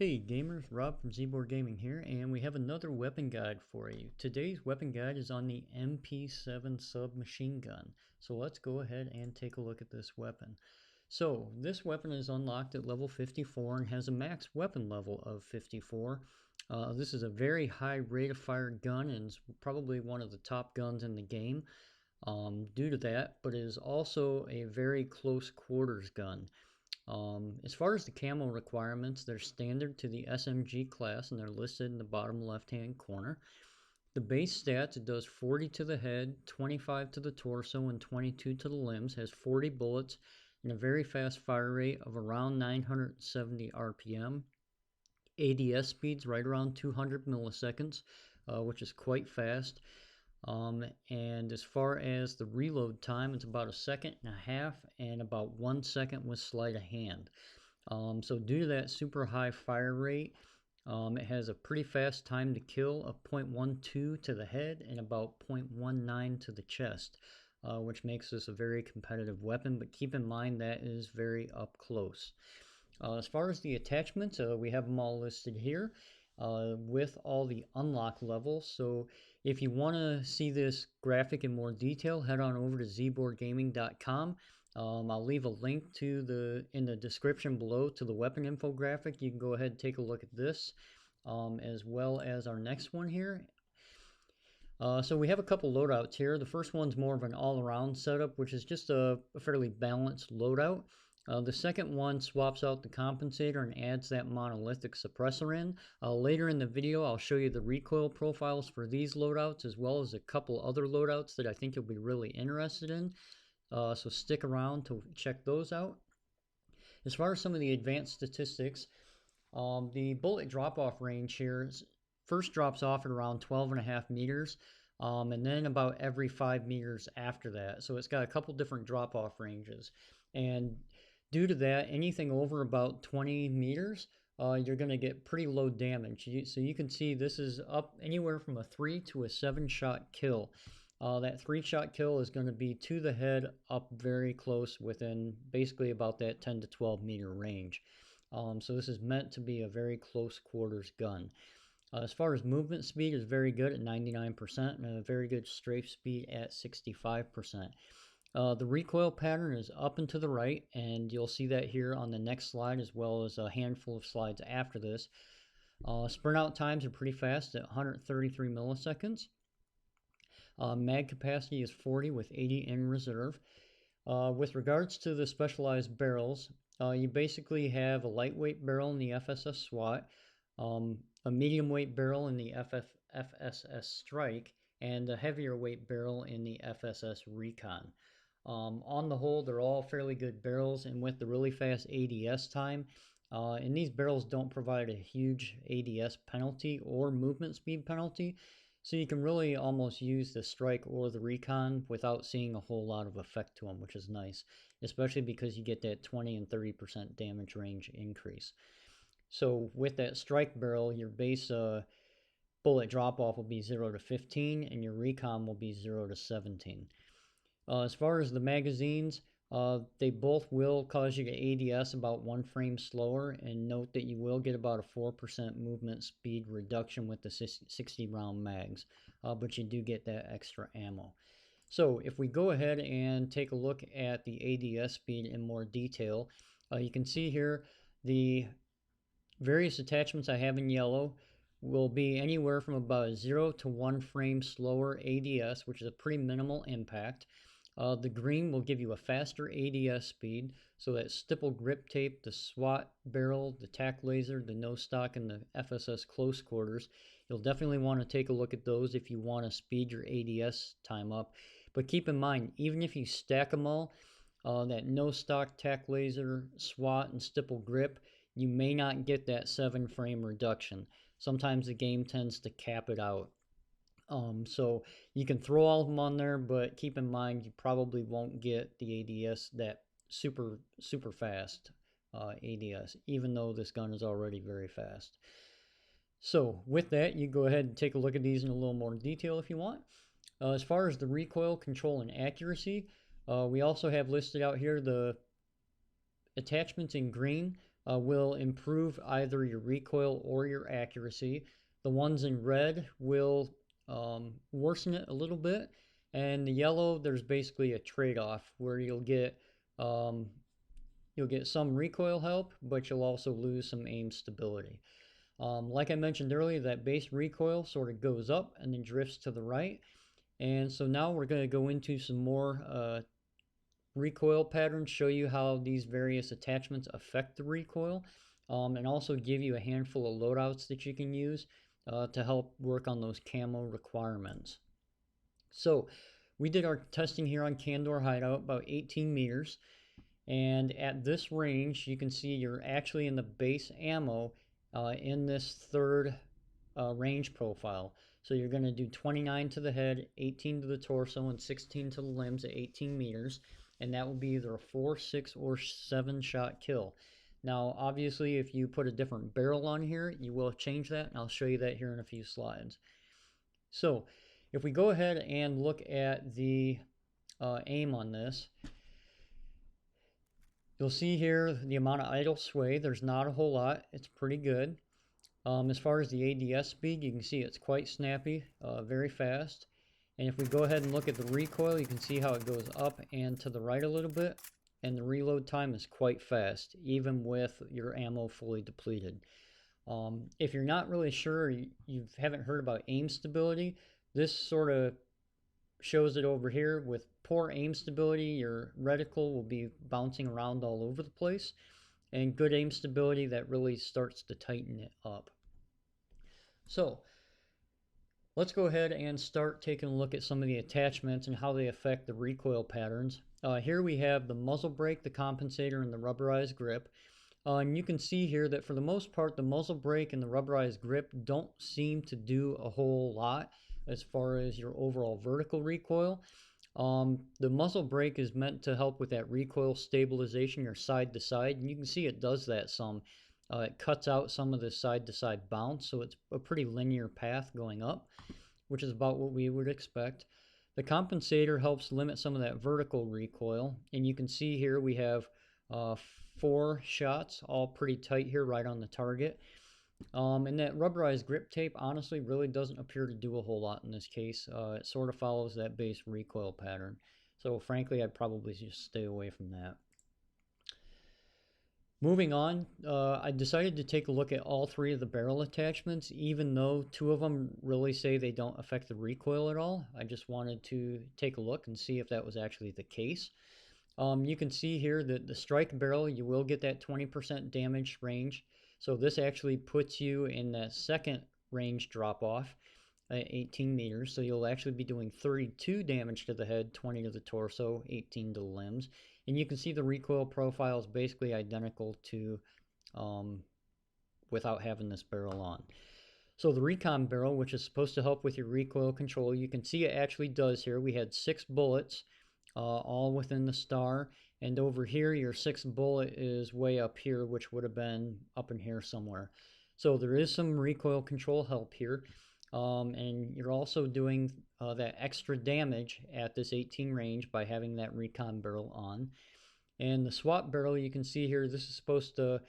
Hey gamers, Rob from ZborGaming here, and we have another weapon guide for you. Today's weapon guide is on the MP7 submachine gun. So let's go ahead and take a look at this weapon. So this weapon is unlocked at level 54 and has a max weapon level of 54. This is a very high rate of fire gun and is probably one of the top guns in the game due to that, but it is also a very close quarters gun. As far as the camo requirements, they're standard to the SMG class and they're listed in the bottom left hand corner. The base stats, it does 40 to the head, 25 to the torso, and 22 to the limbs, has 40 bullets and a very fast fire rate of around 970 RPM. ADS speeds right around 200 milliseconds, which is quite fast. And as far as the reload time, it's about 1.5 seconds and about 1 second with sleight of hand. So due to that super high fire rate, it has a pretty fast time to kill of 0.12 to the head and about 0.19 to the chest, which makes this a very competitive weapon, but keep in mind that is very up close. As far as the attachments, we have them all listed here with all the unlock levels. So if you want to see this graphic in more detail, head on over to ZborGaming.com. I'll leave a link in the description below to the weapon infographic. You can go ahead and take a look at this, as well as our next one here. So we have a couple loadouts here. The first one's more of an all-around setup, which is just a fairly balanced loadout. The second one swaps out the compensator and adds that monolithic suppressor in. Later in the video, I'll show you the recoil profiles for these loadouts, as well as a couple other loadouts that I think you'll be really interested in. So stick around to check those out. As far as some of the advanced statistics, the bullet drop-off range here first drops off at around 12.5 meters. And then about every 5 meters after that. So it's got a couple different drop-off ranges. And due to that, anything over about 20 meters, you're going to get pretty low damage. So you can see this is up anywhere from a 3 to a 7-shot kill. That 3-shot kill is going to be to the head up very close within basically about that 10 to 12 meter range. So this is meant to be a very close quarters gun. As far as movement speed, is very good at 99% and a very good strafe speed at 65%. The recoil pattern is up and to the right, and you'll see that here on the next slide as well as a handful of slides after this. Sprint out times are pretty fast at 133 milliseconds. Mag capacity is 40 with 80 in reserve. With regards to the specialized barrels, you basically have a lightweight barrel in the FSS SWAT, a medium weight barrel in the FSS Strike, and a heavier weight barrel in the FSS Recon. On the whole, they're all fairly good barrels, and with the really fast ADS time, and these barrels don't provide a huge ADS penalty or movement speed penalty, so you can really almost use the Strike or the Recon without seeing a whole lot of effect to them, which is nice, especially because you get that 20 and 30% damage range increase. So with that Strike barrel, your base bullet drop-off will be 0 to 15, and your Recon will be 0 to 17. As far as the magazines, they both will cause you to ADS about 1 frame slower, and note that you will get about a 4% movement speed reduction with the 60 round mags, but you do get that extra ammo. So if we go ahead and take a look at the ADS speed in more detail, you can see here the various attachments I have in yellow will be anywhere from about a 0 to 1 frame slower ADS, which is a pretty minimal impact. The green will give you a faster ADS speed, so that stipple grip tape, the SWAT barrel, the tac laser, the no stock, and the FSS close quarters. You'll definitely want to take a look at those if you want to speed your ADS time up. But keep in mind, even if you stack them all, that no stock, tac laser, SWAT, and stipple grip, you may not get that 7 frame reduction. Sometimes the game tends to cap it out. So you can throw all of them on there, but keep in mind you probably won't get the ADS, that super fast ADS, even though this gun is already very fast. So with that, you go ahead and take a look at these in a little more detail if you want. As far as the recoil, control, and accuracy, we also have listed out here the attachments in green. will improve either your recoil or your accuracy. The ones in red will worsen it a little bit, and the yellow, there's basically a trade-off where um, you'll get some recoil help, but you'll also lose some aim stability. Like I mentioned earlier, that base recoil sort of goes up and then drifts to the right. And so now we're going to go into some more recoil patterns, show you how these various attachments affect the recoil, and also give you a handful of loadouts that you can use to help work on those camo requirements. So we did our testing here on Candor Hideout, about 18 meters. And at this range, you can see you're actually in the base ammo in this third range profile. So you're going to do 29 to the head, 18 to the torso, and 16 to the limbs at 18 meters. And that will be either a 4, 6, or 7 shot kill. Now, obviously, if you put a different barrel on here, you will change that, and I'll show you that here in a few slides. So if we go ahead and look at the aim on this, you'll see here the amount of idle sway. There's not a whole lot. It's pretty good. As far as the ADS speed, you can see it's quite snappy, very fast. And if we go ahead and look at the recoil, you can see how it goes up and to the right a little bit. And the reload time is quite fast, even with your ammo fully depleted. If you're not really sure, you haven't heard about aim stability, this sort of shows it over here. With poor aim stability, your reticle will be bouncing around all over the place, and good aim stability, that really starts to tighten it up. So let's go ahead and start taking a look at some of the attachments and how they affect the recoil patterns. Here we have the muzzle brake, the compensator, and the rubberized grip. And you can see here that for the most part, the muzzle brake and the rubberized grip don't seem to do a whole lot as far as your overall vertical recoil. The muzzle brake is meant to help with that recoil stabilization, your side to side, and you can see it does that some. It cuts out some of the side to side bounce, so it's a pretty linear path going up, which is about what we would expect. The compensator helps limit some of that vertical recoil, and you can see here we have 4 shots, all pretty tight here, right on the target. And that rubberized grip tape honestly really doesn't appear to do a whole lot in this case. It sort of follows that base recoil pattern. So frankly, I'd probably just stay away from that. Moving on, I decided to take a look at all 3 of the barrel attachments, even though 2 of them really say they don't affect the recoil at all. I just wanted to take a look and see if that was actually the case. You can see here that the strike barrel, you will get that 20% damage range. So this actually puts you in that second range drop off at 18 meters. So you'll actually be doing 32 damage to the head, 20 to the torso, 18 to the limbs. And you can see the recoil profile is basically identical to without having this barrel on. So the recon barrel, which is supposed to help with your recoil control, you can see it actually does here. We had 6 bullets. All within the star, and over here your 6th bullet is way up here, which would have been up in here somewhere. So there is some recoil control help here, and you're also doing that extra damage at this 18 range by having that recon barrel on. And the swap barrel, you can see here, this is supposed to,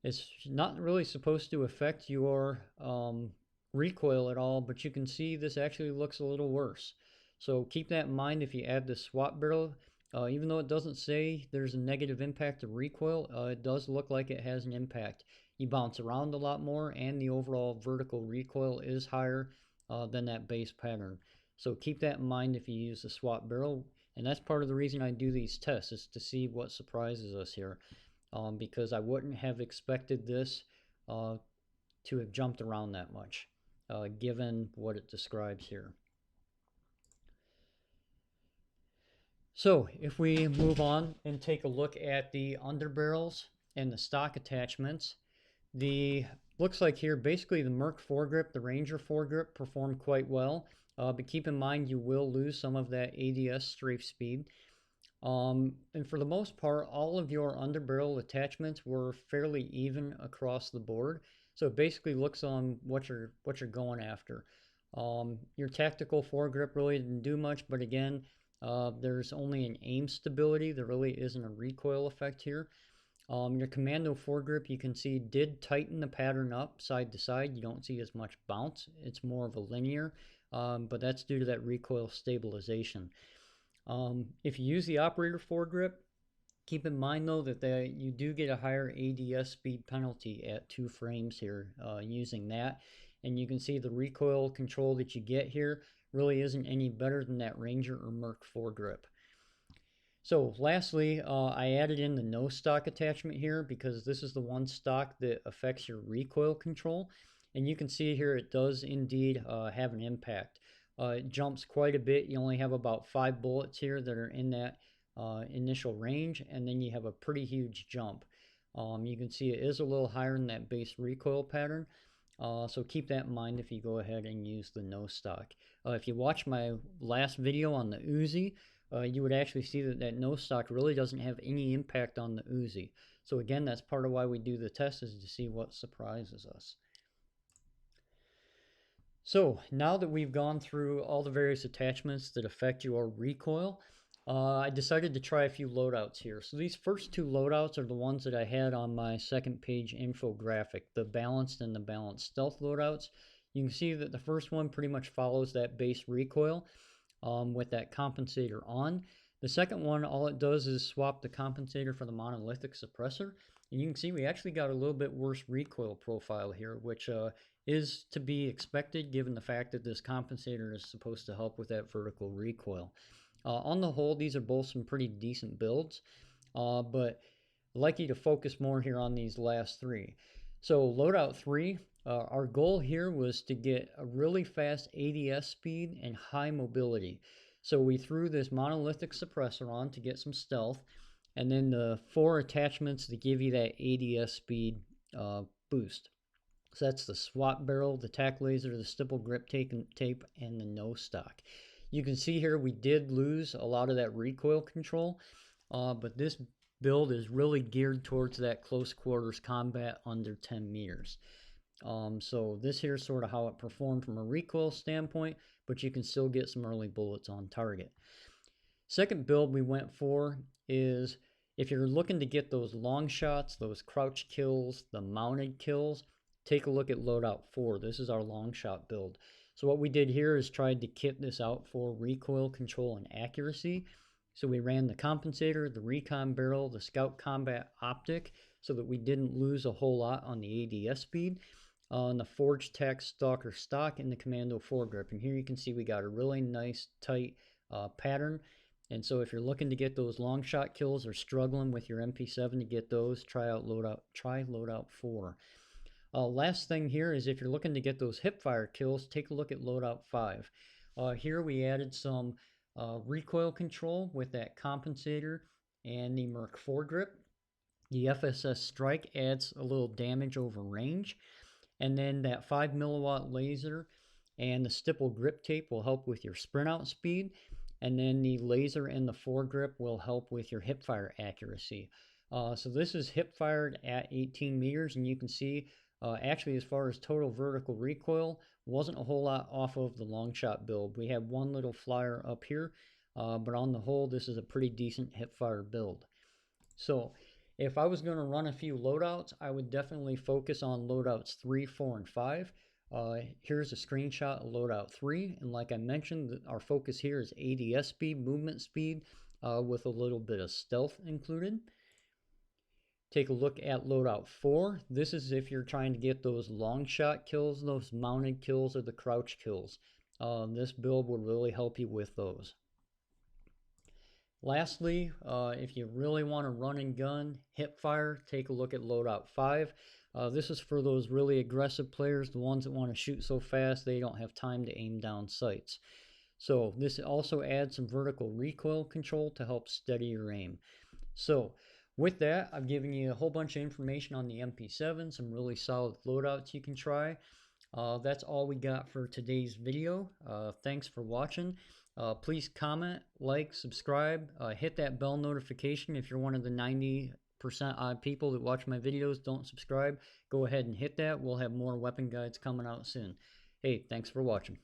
it's not really supposed to affect your recoil at all, but you can see this actually looks a little worse. So keep that in mind if you add the swap barrel. Even though it doesn't say there's a negative impact to recoil, it does look like it has an impact. You bounce around a lot more, and the overall vertical recoil is higher than that base pattern. So keep that in mind if you use the swap barrel. And that's part of the reason I do these tests, is to see what surprises us here. Because I wouldn't have expected this to have jumped around that much, given what it describes here. So if we move on and take a look at the underbarrels and the stock attachments, looks like here basically the Merc foregrip, the Ranger foregrip performed quite well, but keep in mind you will lose some of that ADS strafe speed. And for the most part, all of your underbarrel attachments were fairly even across the board. So it basically looks on what you're going after. Your tactical foregrip really didn't do much, but again, there's only an aim stability. There really isn't a recoil effect here. Your commando foregrip, you can see, did tighten the pattern up side to side. You don't see as much bounce. It's more of a linear, but that's due to that recoil stabilization. If you use the operator foregrip, keep in mind though that you do get a higher ADS speed penalty at 2 frames here using that. And you can see the recoil control that you get here really isn't any better than that Ranger or Merc foregrip. So lastly, I added in the no stock attachment here because this is the one stock that affects your recoil control. And you can see here it does indeed have an impact. It jumps quite a bit. You only have about 5 bullets here that are in that initial range, and then you have a pretty huge jump. You can see it is a little higher than that base recoil pattern. So keep that in mind if you go ahead and use the no stock. If you watch my last video on the Uzi, you would actually see that no stock really doesn't have any impact on the Uzi. So again, that's part of why we do the test, is to see what surprises us. So now that we've gone through all the various attachments that affect your recoil, I decided to try a few loadouts here. So these first 2 loadouts are the ones that I had on my second page infographic, the balanced and the balanced stealth loadouts. You can see that the first one pretty much follows that base recoil with that compensator on. The second one, all it does is swap the compensator for the monolithic suppressor. And you can see we actually got a little bit worse recoil profile here, which is to be expected given the fact that this compensator is supposed to help with that vertical recoil. On the whole, these are both some pretty decent builds, but I'd like you to focus more here on these last 3. So loadout 3, our goal here was to get a really fast ADS speed and high mobility. So we threw this monolithic suppressor on to get some stealth, and then the 4 attachments to give you that ADS speed boost. So that's the swap barrel, the tack laser, the stipple grip tape, and the no stock. You can see here we did lose a lot of that recoil control, but this build is really geared towards that close quarters combat under 10 meters. So this here is sort of how it performed from a recoil standpoint, but you can still get some early bullets on target. Second build we went for is if you're looking to get those long shots, those crouch kills, the mounted kills, take a look at loadout 4. This is our long shot build. So what we did here is tried to kit this out for recoil control and accuracy. So we ran the compensator, the recon barrel, the scout combat optic, so that we didn't lose a whole lot on the ADS speed, on the forged tech stalker stock, and the commando foregrip. And here you can see we got a really nice tight pattern. And so if you're looking to get those long shot kills or struggling with your MP7 to get those, try loadout 4. Last thing here is if you're looking to get those hipfire kills, take a look at loadout 5. Here we added some recoil control with that compensator and the Merc foregrip. The FSS strike adds a little damage over range, and then that 5 milliwatt laser and the stipple grip tape will help with your sprint out speed, and then the laser and the foregrip will help with your hipfire accuracy. So this is hip fired at 18 meters, and you can see actually, as far as total vertical recoil, wasn't a whole lot off of the long shot build. We had one little flyer up here, but on the whole, this is a pretty decent hipfire build. So if I was going to run a few loadouts, I would definitely focus on loadouts 3, 4, and 5. Here's a screenshot of loadout 3, and like I mentioned, our focus here is ADS speed, movement speed, with a little bit of stealth included. Take a look at loadout 4. This is if you're trying to get those long shot kills, those mounted kills, or the crouch kills. This build will really help you with those. Lastly, if you really want to run and gun, hip fire, take a look at loadout 5. This is for those really aggressive players, the ones that want to shoot so fast they don't have time to aim down sights. So this also adds some vertical recoil control to help steady your aim. So with that, I've given you a whole bunch of information on the MP7, some really solid loadouts you can try. That's all we got for today's video. Thanks for watching. Please comment, like, subscribe, hit that bell notification. If you're one of the 90% odd people that watch my videos, don't subscribe, go ahead and hit that. We'll have more weapon guides coming out soon. Hey, thanks for watching.